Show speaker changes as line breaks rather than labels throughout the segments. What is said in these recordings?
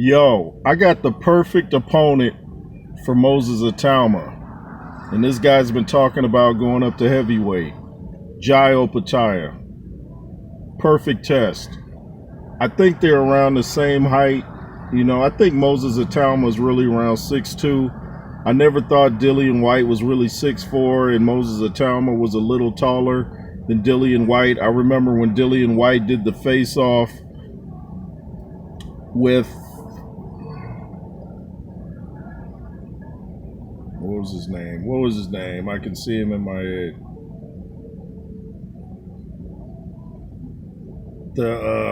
Yo, I got the perfect opponent for Moses Itauma. And this guy's been talking about going up to heavyweight. Opetaia. Perfect test. I think they're around the same height. You know, I think Moses Itauma is really around 6'2". I never thought Dillian White was really 6'4", and Moses Itauma was a little taller than Dillian White. I remember when Dillian White did the face-off with, what was his name? What was his name? I can see him in my head.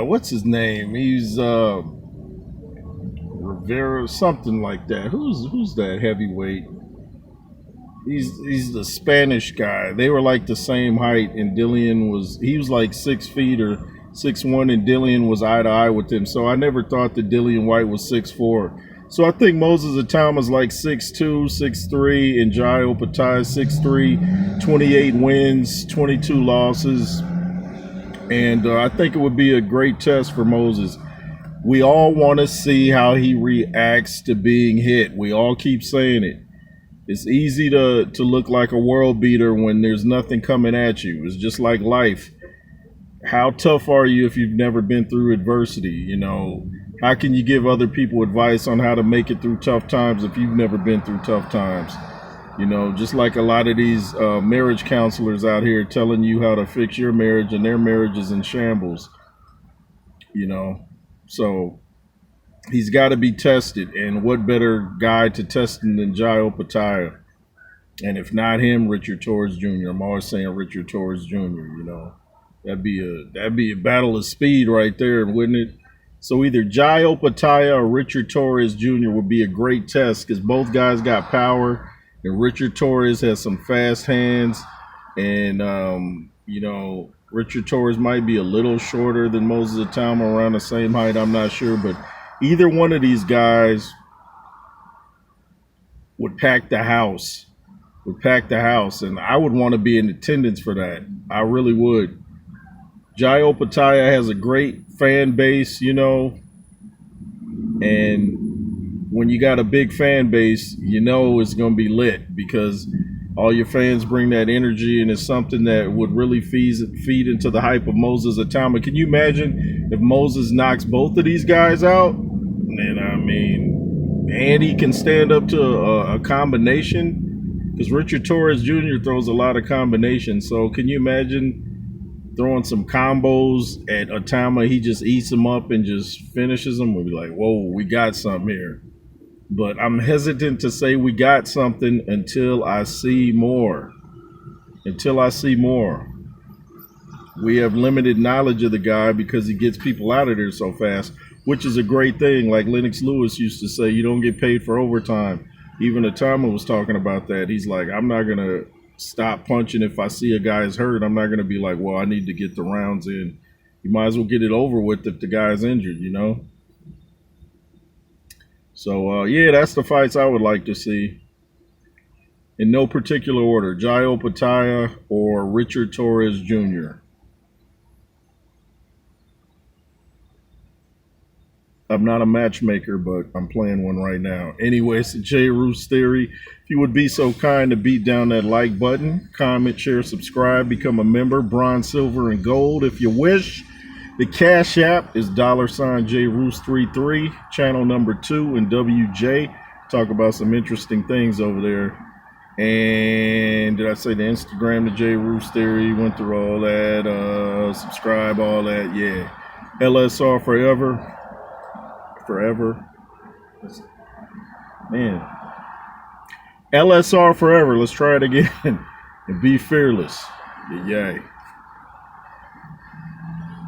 What's his name? He's Rivera, something like that. Who's that heavyweight? He's the Spanish guy. They were like the same height, and Dillian was like 6 feet or 6'1", and Dillian was eye to eye with him. So I never thought that Dillian White was 6'4". So I think Moses Itauma's like 6'2", 6'3", and Opetaia 6'3", 28 wins, 22 losses. And I think it would be a great test for Moses. We all want to see how he reacts to being hit. We all keep saying it. It's easy to look like a world beater when there's nothing coming at you. It's just like life. How tough are you if you've never been through adversity? You know, how can you give other people advice on how to make it through tough times if you've never been through tough times? You know, just like a lot of these marriage counselors out here telling you how to fix your marriage, and their marriage is in shambles. You know, so he's got to be tested, and what better guy to test him than Opetaia? And if not him, Richard Torrez Jr. I'm always saying Richard Torrez Jr. You know, that'd be a battle of speed right there, wouldn't it? So either Opetaia or Richard Torrez Jr. would be a great test, because both guys got power. And Richard Torrez has some fast hands, and you know, Richard Torrez might be a little shorter than Moses Itauma, around the same height. I'm not sure, but either one of these guys would pack the house. And I would want to be in attendance for that. I really would. Opetaia has a great fan base, you know, and when you got a big fan base, you know it's going to be lit, because all your fans bring that energy, and it's something that would really feed into the hype of Moses Itauma. Can you imagine if Moses knocks both of these guys out? And I mean, and he can stand up to a combination, because Richard Torrez Jr. throws a lot of combinations. So can you imagine throwing some combos at Itauma? He just eats them up and just finishes them. We'll be like, whoa, we got something here. But I'm hesitant to say we got something until I see more. We have limited knowledge of the guy because he gets people out of there so fast, which is a great thing. Like Lennox Lewis used to say, you don't get paid for overtime. Even Itauma was talking about that. He's like, I'm not going to stop punching if I see a guy's hurt. I'm not going to be like, well, I need to get the rounds in. You might as well get it over with if the guy's injured, you know? So, yeah, that's the fights I would like to see. In no particular order, Opetaia or Richard Torrez Jr. I'm not a matchmaker, but I'm playing one right now. Anyway, it's the J. Roos Theory. If you would be so kind to beat down that like button, comment, share, subscribe, become a member, bronze, silver, and gold if you wish. The Cash App is $JRoos33, channel number 2 in WJ. Talk about some interesting things over there. And did I say the Instagram, the J. Roos Theory? Went through all that. Subscribe, all that. Yeah. LSR forever. Man. LSR forever. Let's try it again. And be fearless. Yay.